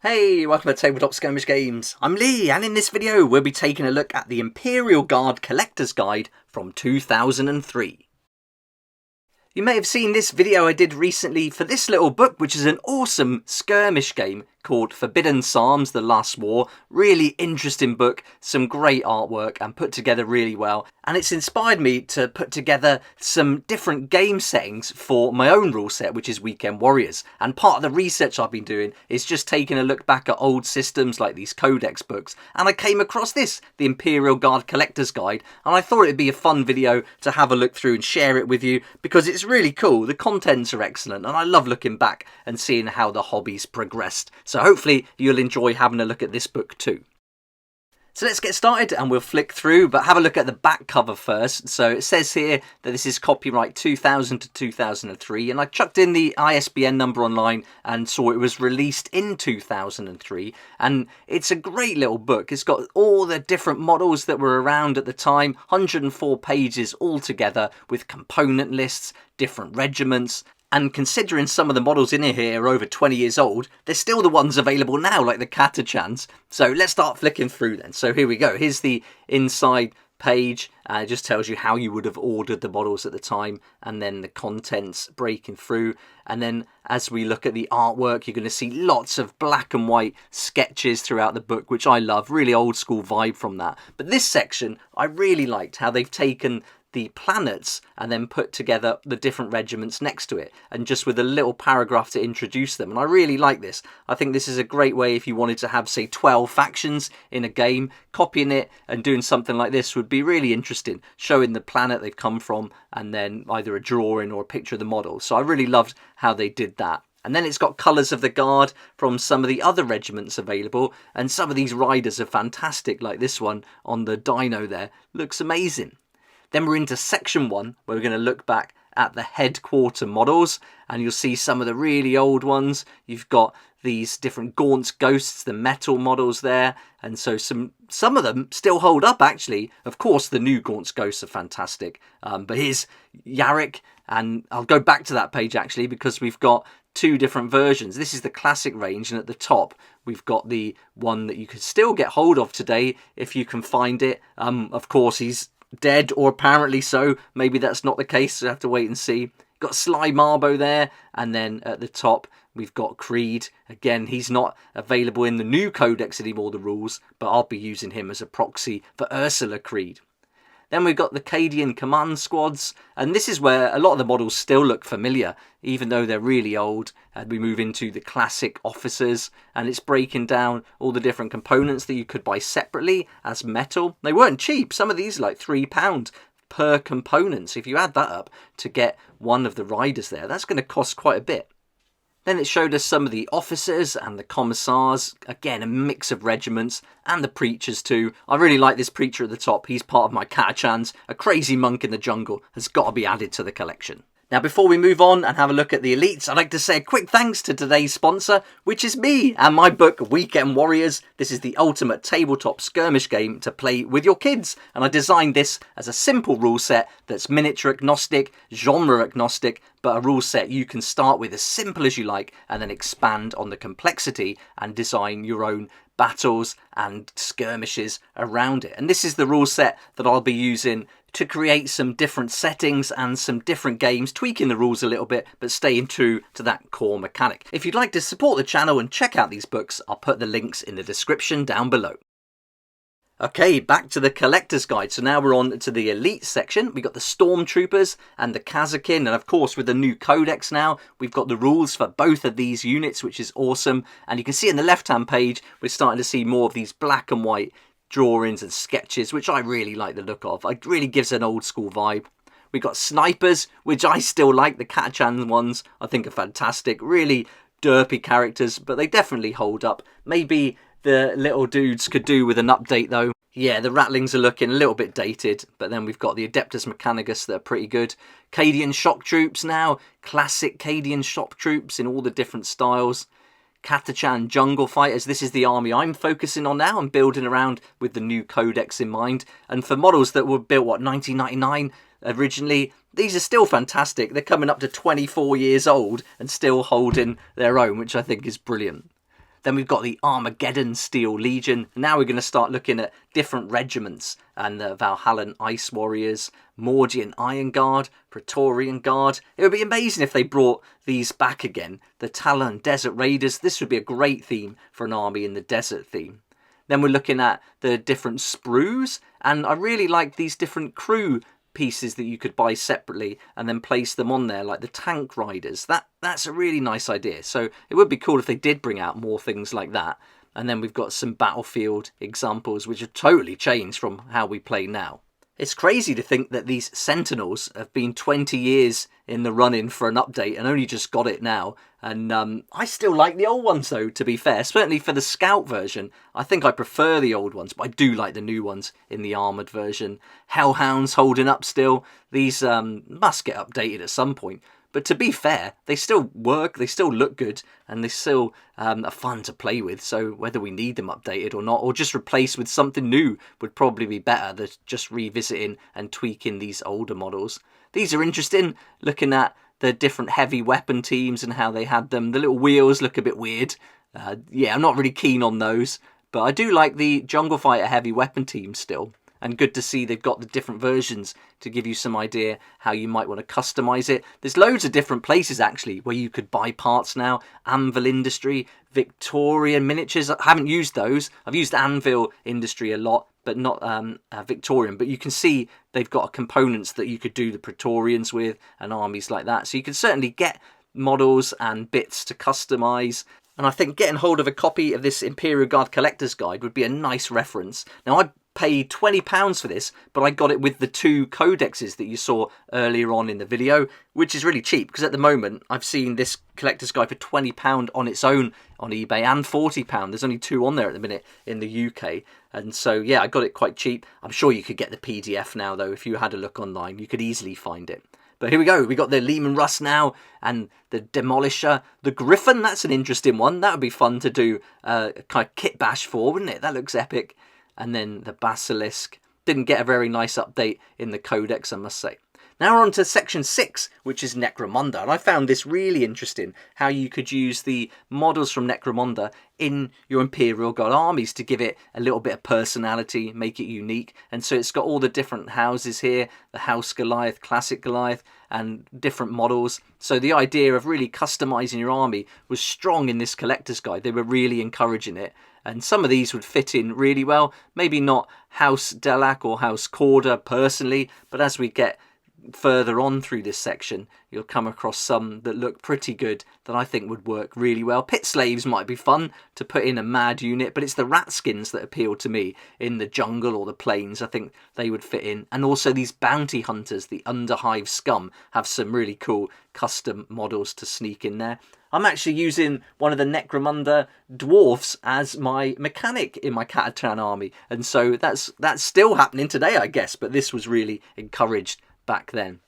Hey, welcome to Tabletop Skirmish Games. I'm Lee, and in this video we'll be taking a look at the Imperial Guard Collector's Guide from 2003. You may have seen this video I did recently for this little book, which is an awesome skirmish game called Forbidden Psalms, The Last War. Really interesting book, some great artwork and put together really well. And it's inspired me to put together some different game settings for my own rule set, which is Weekend Warriors. And part of the research I've been doing is just taking a look back at old systems like these codex books. And I came across this, the Imperial Guard Collector's Guide. And I thought it'd be a fun video to have a look through and share it with you because it's really cool. The contents are excellent and I love looking back and seeing how the hobby's progressed. So hopefully you'll enjoy having a look at this book too. So let's get started and we'll flick through, but have a look at the back cover first. So it says here that this is copyright 2000 to 2003, and I chucked in the ISBN number online and saw it was released in 2003. And it's a great little book. It's got all the different models that were around at the time, 104 pages altogether with component lists, different regiments. And considering some of the models in here are over 20 years old, they're still the ones available now, like the Catachans. So let's start flicking through then. So here we go. Here's the inside page. It just tells you how you would have ordered the models at the time, and then the contents breaking through. And then as we look at the artwork, you're going to see lots of black and white sketches throughout the book, which I love. Really old school vibe from that. But this section, I really liked how they've taken the planets and then put together the different regiments next to it, and just with a little paragraph to introduce them. And I really like this. I think this is a great way if you wanted to have, say, 12 factions in a game. Copying it and doing something like this would be really interesting, showing the planet they've come from and then either a drawing or a picture of the model. So I really loved how they did that. And then it's got colours of the guard from some of the other regiments available, and some of these riders are fantastic, like this one on the dino there. Looks amazing. Then we're into section 1, where we're going to look back at the headquarter models, and you'll see some of the really old ones. You've got these different Gaunt's Ghosts, the metal models there, and so some of them still hold up actually. Of course the new Gaunt's Ghosts are fantastic, but here's Yarick, and I'll go back to that page actually because we've got two different versions. This is the classic range, and at the top we've got the one that you can still get hold of today if you can find it. Of course he's dead, or apparently so. Maybe that's not the case, so I have to wait and see. Got Sly Marbo there, and then at the top we've got Creed. Again, he's not available in the new codex anymore, the rules, but I'll be using him as a proxy for Ursula Creed. Then we've got the Cadian command squads, and this is where a lot of the models still look familiar, even though they're really old. And we move into the classic officers, and it's breaking down all the different components that you could buy separately as metal. They weren't cheap. Some of these are like £3 per component. So if you add that up to get one of the riders there, that's going to cost quite a bit. Then it showed us some of the officers and the commissars, again a mix of regiments, and the preachers too. I really like this preacher at the top. He's part of my Catachans, a crazy monk in the jungle, has got to be added to the collection. Now before we move on and have a look at the elites, I'd like to say a quick thanks to today's sponsor, which is me and my book Weekend Warriors. This is the ultimate tabletop skirmish game to play with your kids, and I designed this as a simple rule set that's miniature agnostic, genre agnostic, but a rule set you can start with as simple as you like and then expand on the complexity and design your own battles and skirmishes around it. And this is the rule set that I'll be using to create some different settings and some different games, tweaking the rules a little bit, but staying true to that core mechanic. If you'd like to support the channel and check out these books, I'll put the links in the description down below. Okay, back to the collector's guide. So now we're on to the elite section. We've got the stormtroopers and the Kazakin, and of course with the new codex now, we've got the rules for both of these units, which is awesome. And you can see in the left-hand page, we're starting to see more of these black and white drawings and sketches, which I really like the look of. It really gives an old school vibe. We've got snipers, which I still like. The Catachan ones I think are fantastic. Really derpy characters, but they definitely hold up. Maybe the little dudes could do with an update though. Yeah, the Rattlings are looking a little bit dated, but then we've got the Adeptus Mechanicus that are pretty good. Cadian shock troops now. Classic Cadian shock troops in all the different styles. Catachan jungle fighters. This is the army I'm focusing on now and building around with the new codex in mind. And for models that were built, 1999 originally, these are still fantastic. They're coming up to 24 years old and still holding their own, which I think is brilliant. Then we've got the Armageddon Steel Legion. Now we're going to start looking at different regiments, and the Valhallan Ice Warriors, Mordian Iron Guard, Praetorian Guard. It would be amazing if they brought these back again. The Talon Desert Raiders. This would be a great theme for an army in the desert theme. Then we're looking at the different sprues, and I really like these different crew pieces that you could buy separately and then place them on there, like the tank riders. That's a really nice idea. So it would be cool if they did bring out more things like that. And then we've got some battlefield examples which have totally changed from how we play now. It's crazy to think that these Sentinels have been 20 years in the running for an update and only just got it now. And I still like the old ones though, to be fair. Certainly for the Scout version, I think I prefer the old ones, but I do like the new ones in the armoured version. Hellhounds holding up still. These must get updated at some point. But to be fair, they still work, they still look good, and they still are fun to play with. So whether we need them updated or not, or just replaced with something new, would probably be better than just revisiting and tweaking these older models. These are interesting, looking at the different heavy weapon teams and how they had them. The little wheels look a bit weird. Yeah, I'm not really keen on those. But I do like the Jungle Fighter heavy weapon team still. And good to see they've got the different versions to give you some idea how you might want to customize it. There's loads of different places actually where you could buy parts now. Anvil Industry, Victorian Miniatures. I haven't used those. I've used Anvil Industry a lot, but not Victorian. But you can see they've got components that you could do the Praetorians with and armies like that. So you can certainly get models and bits to customize. And I think getting hold of a copy of this Imperial Guard Collector's Guide would be a nice reference. Now, I paid £20 for this, but I got it with the 2 codexes that you saw earlier on in the video, which is really cheap because at the moment I've seen this Collector's Guide for £20 on its own on eBay and £40. There's only 2 on there at the minute in the UK. And so, yeah, I got it quite cheap. I'm sure you could get the PDF now, though. If you had a look online, you could easily find it. But here we go. We got the Lehman Russ now and the Demolisher. The Griffin, that's an interesting one. That would be fun to do a kind of kit bash for, wouldn't it? That looks epic. And then the Basilisk. Didn't get a very nice update in the Codex, I must say. Now we're on to section 6, which is Necromunda. And I found this really interesting, how you could use the models from Necromunda in your Imperial God armies to give it a little bit of personality, make it unique. And so it's got all the different houses here, the House Goliath, Classic Goliath, and different models. So the idea of really customizing your army was strong in this Collector's Guide. They were really encouraging it. And some of these would fit in really well. Maybe not House Delac or House Corda personally, but as we get further on through this section, you'll come across some that look pretty good that I think would work really well. Pit Slaves might be fun to put in a mad unit, but it's the rat skins that appeal to me in the jungle or the plains. I think they would fit in. And also these bounty hunters, the Underhive Scum, have some really cool custom models to sneak in there. I'm actually using one of the Necromunda dwarfs as my mechanic in my Catachan army, and so that's still happening today, I guess, but this was really encouraged back then.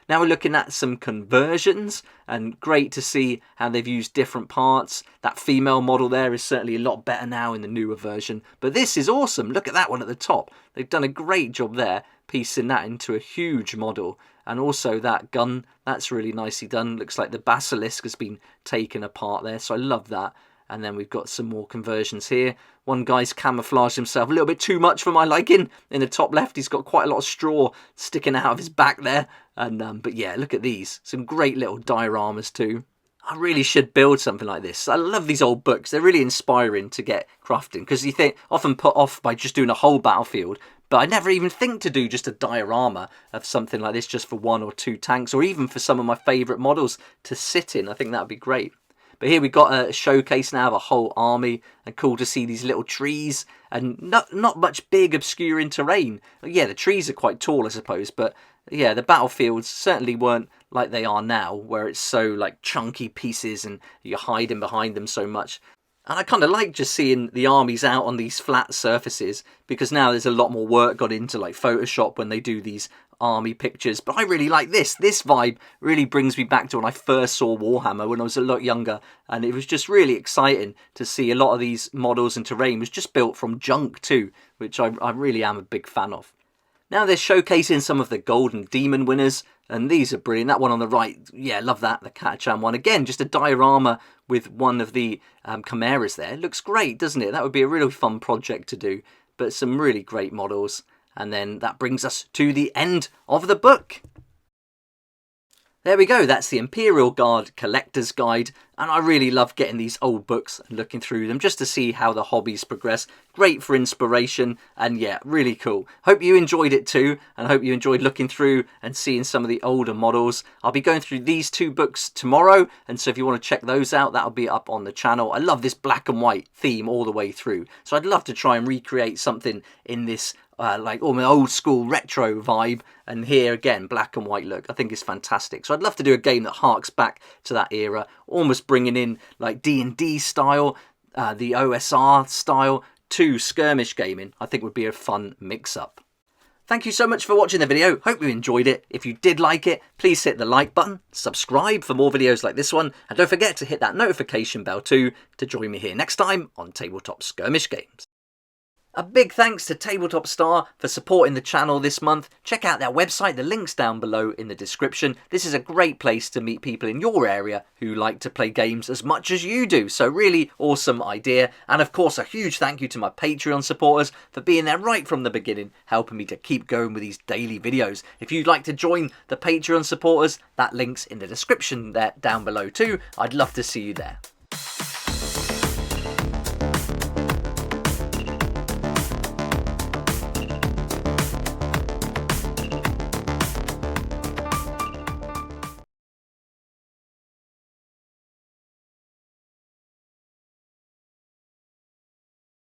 Now we're looking at some conversions, and great to see how they've used different parts. That female model there is certainly a lot better now in the newer version, but this is awesome. Look at that one at the top. They've done a great job there, piecing that into a huge model. And also that gun, that's really nicely done. Looks like the Basilisk has been taken apart there, so I love that. And then we've got some more conversions here. One guy's camouflaged himself a little bit too much for my liking. In the top left, he's got quite a lot of straw sticking out of his back there. And but yeah, look at these. Some great little dioramas too. I really should build something like this. I love these old books. They're really inspiring to get crafting, because you think often put off by just doing a whole battlefield. But I never even think to do just a diorama of something like this just for 1 or 2 tanks, or even for some of my favourite models to sit in. I think that would be great. But here we've got a showcase now of a whole army, and cool to see these little trees and not much big obscuring terrain. Yeah, the trees are quite tall, I suppose, but yeah, the battlefields certainly weren't like they are now, where it's so like chunky pieces and you're hiding behind them so much. And I kind of like just seeing the armies out on these flat surfaces, because now there's a lot more work gone into like Photoshop when they do these army pictures. But I really like this. This vibe really brings me back to when I first saw Warhammer when I was a lot younger, and it was just really exciting to see a lot of these models and terrain was just built from junk too, which I really am a big fan of. Now they're showcasing some of the Golden Demon winners, and these are brilliant. That one on the right, yeah, love that, the Catachan one. Again, just a diorama with one of the chimeras there. It looks great, doesn't it? That would be a really fun project to do, but some really great models. And then that brings us to the end of the book. There we go, that's the Imperial Guard Collector's Guide, and I really love getting these old books and looking through them just to see how the hobbies progress. Great for inspiration, and yeah, really cool. Hope you enjoyed it too, and hope you enjoyed looking through and seeing some of the older models. I'll be going through these 2 books tomorrow, and so if you want to check those out, that'll be up on the channel. I love this black and white theme all the way through, so I'd love to try and recreate something in this like almost old school retro vibe, and here again black and white look. I think it's fantastic, so I'd love to do a game that harks back to that era, almost bringing in like D&D style, the OSR style to skirmish gaming. I think would be a fun mix-up. Thank you so much for watching the video. Hope you enjoyed it. If you did like it, please hit the like button, subscribe for more videos like this one, and don't forget to hit that notification bell too to join me here next time on Tabletop Skirmish Games. A big thanks to Tabletop Star for supporting the channel this month. Check out their website, the link's down below in the description. This is a great place to meet people in your area who like to play games as much as you do, so really awesome idea. And of course a huge thank you to my Patreon supporters for being there right from the beginning, helping me to keep going with these daily videos. If you'd like to join the Patreon supporters, that link's in the description there down below too. I'd love to see you there.